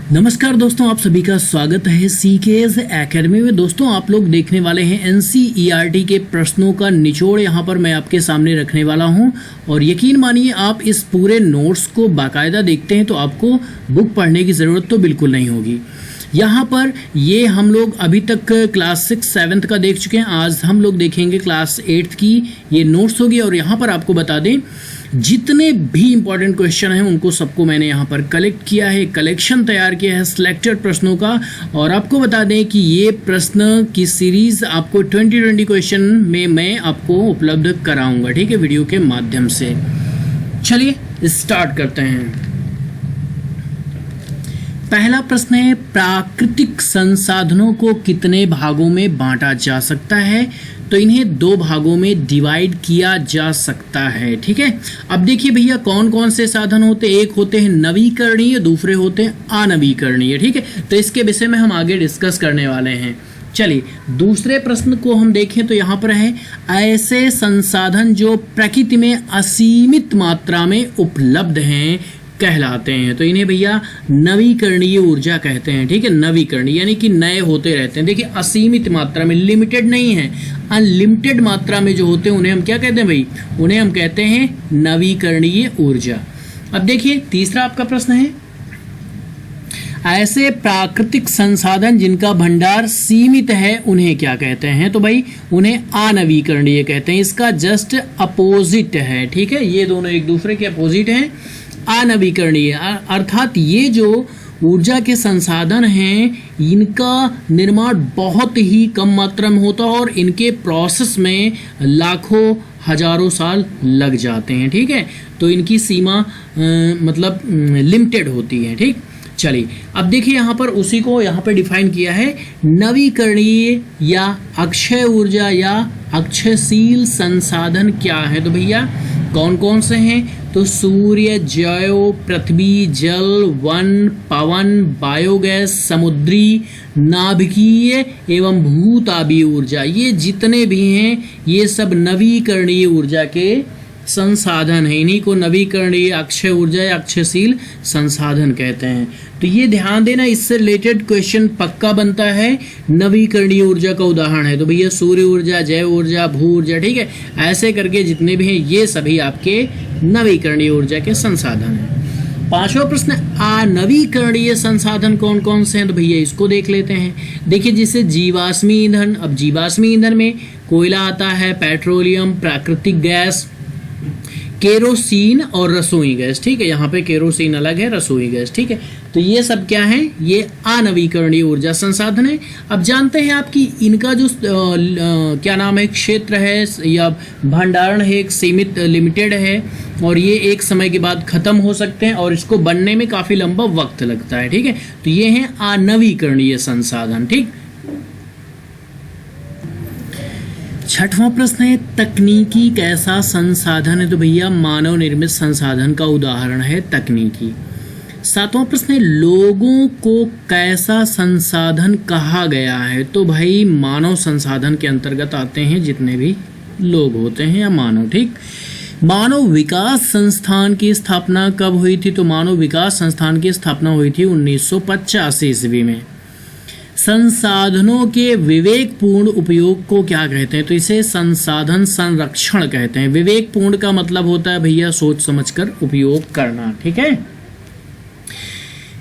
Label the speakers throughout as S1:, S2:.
S1: नमस्कार दोस्तों, आप सभी का स्वागत है सीकेएस एकेडमी में। दोस्तों, आप लोग देखने वाले हैं एनसीईआरटी के प्रश्नों का निचोड़ यहाँ पर मैं आपके सामने रखने वाला हूँ। और यकीन मानिए, आप इस पूरे नोट्स को बाकायदा देखते हैं तो आपको बुक पढ़ने की ज़रूरत तो बिल्कुल नहीं होगी। यहाँ पर ये हम लोग अभी तक क्लास 6 7th का देख चुके हैं। आज हम लोग देखेंगे क्लास 8th की ये नोट्स होगी। और यहाँ पर आपको बता दें, जितने भी इंपॉर्टेंट क्वेश्चन हैं उनको सबको मैंने यहाँ पर कलेक्ट किया है, कलेक्शन तैयार किया है सिलेक्टेड प्रश्नों का। और आपको बता दें कि ये प्रश्न की सीरीज आपको 2020 क्वेश्चन में मैं आपको उपलब्ध कराऊंगा, ठीक है, वीडियो के माध्यम से। चलिए स्टार्ट करते हैं। पहला प्रश्न है, प्राकृतिक संसाधनों को कितने भागों में बांटा जा सकता है? तो इन्हें 2 भागों में डिवाइड किया जा सकता है, ठीक है। अब देखिए भैया, कौन कौन से साधन होते हैं। एक होते हैं नवीकरणीय, दूसरे होते हैं अनवीकरणीय, ठीक है। तो इसके विषय में हम आगे डिस्कस करने वाले हैं। चलिए दूसरे प्रश्न को हम देखें तो यहाँ पर है, ऐसे संसाधन जो प्रकृति में असीमित मात्रा में उपलब्ध हैं कहलाते हैं। तो इन्हें भैया नवीकरणीय ऊर्जा कहते हैं, ठीक है। नवीकरणीय यानी कि नए होते रहते हैं। देखिए, असीमित मात्रा में, लिमिटेड नहीं है, अनलिमिटेड मात्रा में जो होते हैं उन्हें हम क्या कहते हैं भाई? उन्हें हम कहते हैं नवीकरणीय ऊर्जा। अब देखिए तीसरा आपका प्रश्न है, ऐसे प्राकृतिक संसाधन जिनका भंडार सीमित है उन्हें क्या कहते हैं? तो भाई उन्हें अनवीकरणीय कहते हैं। इसका जस्ट अपोजिट है, ठीक है। ये दोनों एक दूसरे के अपोजिट हैं। अनवीकरणीय अर्थात ये जो ऊर्जा के संसाधन हैं इनका निर्माण बहुत ही कम मात्रा में होता है और इनके प्रोसेस में लाखों हजारों साल लग जाते हैं, ठीक है। तो इनकी सीमा मतलब लिमिटेड होती है, ठीक। चलिए अब देखिए, यहाँ पर उसी को यहाँ पर डिफाइन किया है, नवीकरणीय या अक्षय ऊर्जा या अक्षयशील संसाधन क्या है? तो भैया कौन कौन से हैं? तो सूर्य, जैव, पृथ्वी, जल, वन, पवन, बायोगैस, समुद्री, नाभिकीय एवं भूतापीय ऊर्जा, ये जितने भी हैं ये सब नवीकरणीय ऊर्जा के संसाधन है। इन्हीं को नवीकरणीय अक्षय ऊर्जा या अक्षयशील संसाधन कहते हैं। तो ये ध्यान देना, इससे रिलेटेड क्वेश्चन पक्का बनता है। नवीकरणीय ऊर्जा का उदाहरण है तो भैया सूर्य ऊर्जा, जैव ऊर्जा, भू ऊर्जा, ठीक है। ऐसे करके जितने भी हैं ये सभी आपके नवीकरणीय ऊर्जा के संसाधन हैं। 5वां प्रश्न, अनवीकरणीय संसाधन कौन कौन से हैं? तो भैया इसको देख लेते हैं। देखिए, जैसे जीवाश्मी ईंधन। अब जीवाश्मी ईंधन में कोयला आता है, पेट्रोलियम, प्राकृतिक गैस, केरोसिन और रसोई गैस, ठीक है। यहाँ पे केरोसिन अलग है, रसोई गैस, ठीक है। तो ये सब क्या है? ये अनवीकरणीय ऊर्जा संसाधन है। अब जानते हैं आपकी इनका जो क्या नाम है, क्षेत्र है या भंडारण है, एक सीमित लिमिटेड है और ये एक समय के बाद खत्म हो सकते हैं और इसको बनने में काफी लंबा वक्त लगता है, ठीक है। तो ये है अनवीकरणीय संसाधन, ठीक। 6वां प्रश्न है, तकनीकी कैसा संसाधन है? तो भैया मानव निर्मित संसाधन का उदाहरण है तकनीकी। 7वां प्रश्न है, लोगों को कैसा संसाधन कहा गया है? तो भाई मानव संसाधन के अंतर्गत आते हैं जितने भी लोग होते हैं या मानव, ठीक। मानव विकास संस्थान की स्थापना कब हुई थी? तो मानव विकास संस्थान की स्थापना हुई थी 1950 ईस्वी में। संसाधनों के विवेकपूर्ण उपयोग को क्या कहते हैं? तो इसे संसाधन संरक्षण कहते हैं। विवेकपूर्ण का मतलब होता है भैया सोच समझकर उपयोग करना, ठीक है।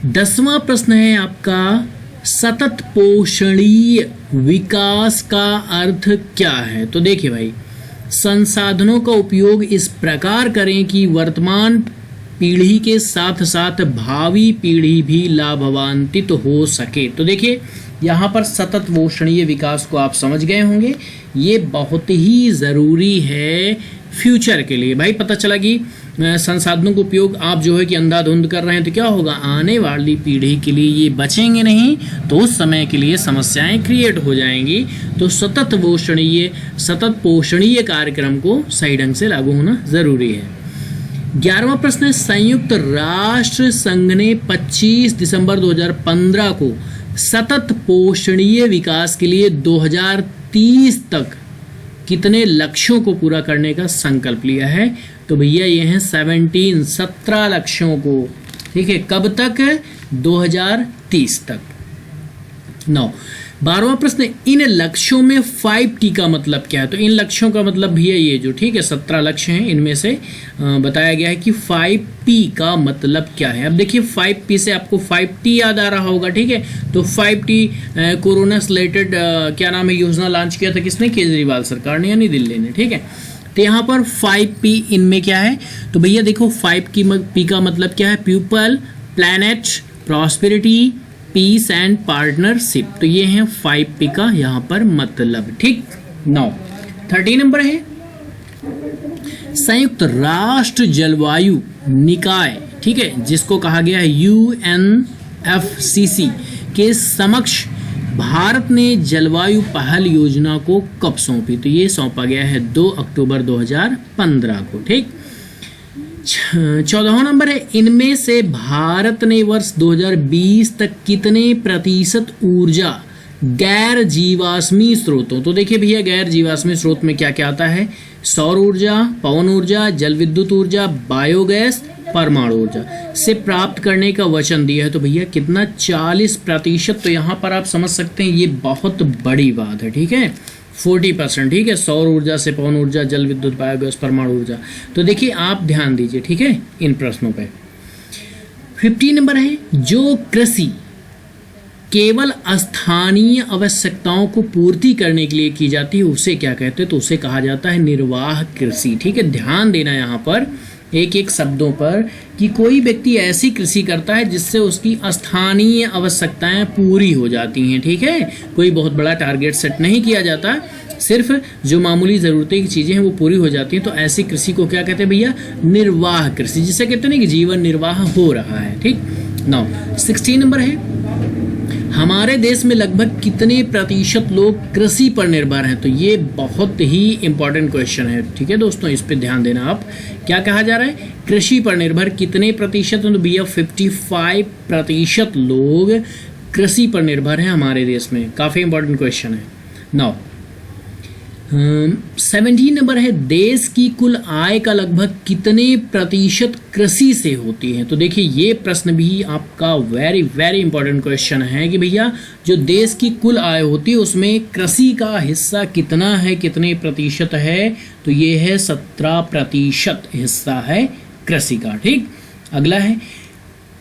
S1: 10वां प्रश्न है आपका, सतत पोषणीय विकास का अर्थ क्या है? तो देखिए भाई, संसाधनों का उपयोग इस प्रकार करें कि वर्तमान पीढ़ी के साथ साथ भावी पीढ़ी भी लाभान्वित हो सके। तो देखिए यहाँ पर सतत पोषणीय विकास को आप समझ गए होंगे, ये बहुत ही ज़रूरी है फ्यूचर के लिए। भाई पता चला कि संसाधनों का उपयोग आप जो है कि अंधाधुंध कर रहे हैं तो क्या होगा, आने वाली पीढ़ी के लिए ये बचेंगे नहीं तो उस समय के लिए समस्याएं क्रिएट हो जाएंगी। तो सतत पोषणीय कार्यक्रम को सही ढंग से लागू होना ज़रूरी है। 11वां प्रश्न है, संयुक्त राष्ट्र संघ ने 25 दिसंबर 2015 को सतत पोषणीय विकास के लिए 2030 तक कितने लक्ष्यों को पूरा करने का संकल्प लिया है? तो भैया ये हैं 17 लक्ष्यों को, ठीक है। कब तक? 2030 तक। 12वां प्रश्न, इन लक्ष्यों में 5T का मतलब क्या है? तो इन लक्ष्यों का मतलब भी है ये जो, ठीक है, 17 लक्ष्य हैं, इनमें से बताया गया है कि 5P का मतलब क्या है। अब देखिए 5P से आपको 5T याद आ रहा होगा, ठीक है। तो 5T कोरोना रिलेटेड क्या नाम है, योजना लॉन्च किया था किसने? केजरीवाल सरकार ने, यानी दिल्ली ने, ठीक है। तो यहाँ पर 5P इनमें क्या है? तो भैया देखो 5P का मतलब क्या है? People, planet, prosperity, peace and partnership. तो ये है 5P का यहाँ पर मतलब, ठीक। 13 नंबर है, संयुक्त राष्ट्र जलवायु निकाय, ठीक है, जिसको कहा गया है UNFCC के समक्ष भारत ने जलवायु पहल योजना को कब सौंपी? तो ये सौंपा गया है 2 अक्टूबर 2015 को, ठीक। 14वां नंबर है, इनमें से भारत ने वर्ष 2020 तक कितने प्रतिशत ऊर्जा गैर जीवाश्मी स्रोतों, तो देखिए भैया गैर जीवाश्मी स्रोत में क्या क्या आता है? सौर ऊर्जा, पवन ऊर्जा, जल विद्युत ऊर्जा, बायोगैस, परमाणु ऊर्जा से प्राप्त करने का वचन दिया है। तो भैया कितना? 40%। तो यहाँ पर आप समझ सकते हैं ये बहुत बड़ी बात है, ठीक है। 40%, ठीक है, सौर ऊर्जा से, पवन ऊर्जा, जल विद्युत, बायोगैस, परमाणु ऊर्जा। तो देखिए आप ध्यान दीजिए, ठीक है, इन प्रश्नों पे। 15 नंबर है, जो कृषि केवल स्थानीय आवश्यकताओं को पूर्ति करने के लिए की जाती है उसे क्या कहते हैं? तो उसे कहा जाता है निर्वाह कृषि, ठीक है। ध्यान देना यहाँ पर एक एक शब्दों पर कि कोई व्यक्ति ऐसी कृषि करता है जिससे उसकी स्थानीय आवश्यकताएं पूरी हो जाती हैं, ठीक है। कोई बहुत बड़ा टारगेट सेट नहीं किया जाता, सिर्फ जो मामूली ज़रूरतें की चीज़ें हैं वो पूरी हो जाती हैं। तो ऐसी कृषि को क्या कहते हैं भैया? निर्वाह कृषि, जिसे कहते हैं कि जीवन निर्वाह हो रहा है, ठीक। 16 नंबर है, हमारे देश में लगभग कितने प्रतिशत लोग कृषि पर निर्भर हैं? तो ये बहुत ही इंपॉर्टेंट क्वेश्चन है, ठीक है दोस्तों, इस पे ध्यान देना आप। क्या कहा जा रहा है? कृषि पर निर्भर कितने प्रतिशत? तो भैया 55% लोग कृषि पर निर्भर हैं हमारे देश में। काफ़ी इंपॉर्टेंट क्वेश्चन है। 17 नंबर है, देश की कुल आय का लगभग कितने प्रतिशत कृषि से होती है? तो देखिए ये प्रश्न भी आपका वेरी वेरी इंपॉर्टेंट क्वेश्चन है कि भैया जो देश की कुल आय होती है उसमें कृषि का हिस्सा कितना है, कितने प्रतिशत है? तो ये है 17% हिस्सा है कृषि का, ठीक। अगला है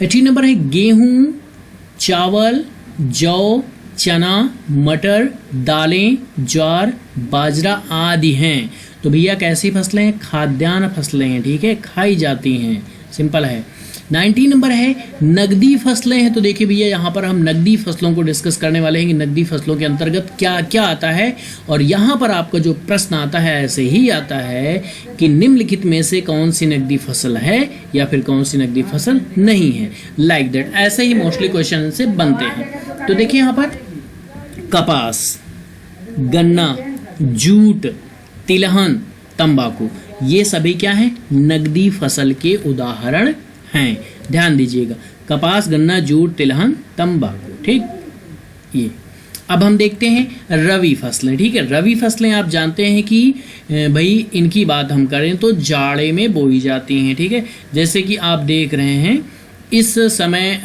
S1: 18 नंबर है, गेहूं, चावल, जौ, चना, मटर, दालें, ज्वार, बाजरा आदि हैं। तो भैया कैसी फसलें हैं? खाद्यान्न फसलें हैं, ठीक है, खाई जाती हैं, सिंपल है। 19 नंबर है, नगदी फसलें हैं। तो देखिए भैया यहाँ पर हम नगदी फसलों को डिस्कस करने वाले हैं कि नगदी फसलों के अंतर्गत क्या क्या आता है। और यहाँ पर आपका जो प्रश्न आता है ऐसे ही आता है कि निम्नलिखित में से कौन सी नगदी फसल है या फिर कौन सी नगदी फसल नहीं है, लाइक दैट। ऐसे ही मोस्टली क्वेश्चन से बनते हैं। तो देखिए यहाँ पर कपास, गन्ना, जूट, तिलहन, तंबाकू, ये सभी क्या है? नगदी फसल के उदाहरण हैं। ध्यान दीजिएगा, कपास, गन्ना, जूट, तिलहन, तंबाकू, ठीक। ये अब हम देखते हैं रवि फसलें, ठीक है। रवि फसलें आप जानते हैं कि भाई इनकी बात हम करें तो जाड़े में बोई जाती हैं, ठीक है। जैसे कि आप देख रहे हैं इस समय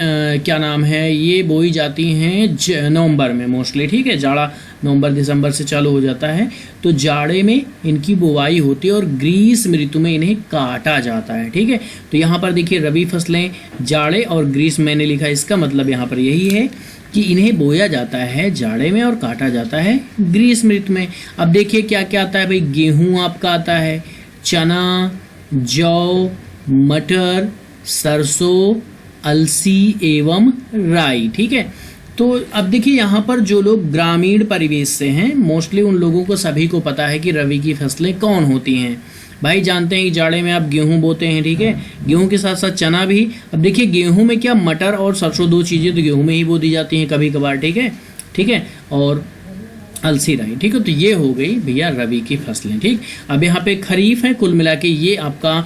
S1: क्या नाम है, ये बोई जाती हैं नवंबर में मोस्टली, ठीक है। जाड़ा नवंबर दिसंबर से चालू हो जाता है, तो जाड़े में इनकी बुवाई होती है और ग्रीष्म ऋतु में इन्हें काटा जाता है, ठीक है। तो यहाँ पर देखिए रबी फसलें जाड़े और ग्रीष्म मैंने लिखा, इसका मतलब यहाँ पर यही है कि इन्हें बोया जाता है जाड़े में और काटा जाता है ग्रीष्म ऋतु में। अब देखिए क्या क्या आता है भाई, गेहूँ आपका आता है, चना, जौ, मटर, सरसों, अलसी एवं राई, ठीक है। तो अब देखिए यहाँ पर जो लोग ग्रामीण परिवेश से हैं मोस्टली उन लोगों को सभी को पता है कि रबी की फसलें कौन होती हैं। भाई जानते हैं कि जाड़े में आप गेहूं बोते हैं, ठीक है, गेहूं के साथ साथ चना भी। अब देखिए गेहूं में क्या, मटर और सरसों, दो चीज़ें तो गेहूं में ही बो दी जाती हैं कभी कभार, ठीक है, ठीक है, और अलसी राई, ठीक है। तो ये हो गई भैया रबी की फसलें, ठीक। अब यहाँ पे खरीफ है, कुल मिला के ये आपका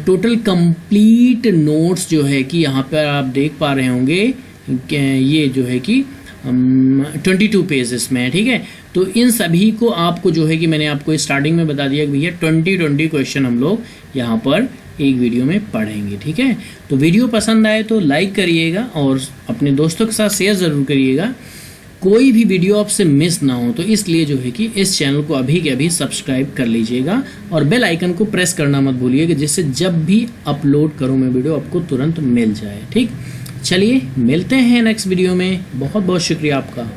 S1: टोटल कंप्लीट नोट्स जो है कि यहाँ पर आप देख पा रहे होंगे ये जो है कि 22 पेजेस में है, ठीक है। तो इन सभी को आपको जो है कि मैंने आपको स्टार्टिंग में बता दिया कि भैया 20 क्वेश्चन हम लोग यहाँ पर एक वीडियो में पढ़ेंगे। ठीक है, तो वीडियो पसंद आए तो लाइक करिएगा और अपने दोस्तों के साथ शेयर ज़रूर करिएगा। कोई भी वीडियो आपसे मिस ना हो तो इसलिए जो है कि इस चैनल को अभी के अभी सब्सक्राइब कर लीजिएगा और बेल आइकन को प्रेस करना मत भूलिएगा, जिससे जब भी अपलोड करूँ मैं वीडियो आपको तुरंत मिल जाए। ठीक, चलिए मिलते हैं नेक्स्ट वीडियो में। बहुत बहुत शुक्रिया आपका।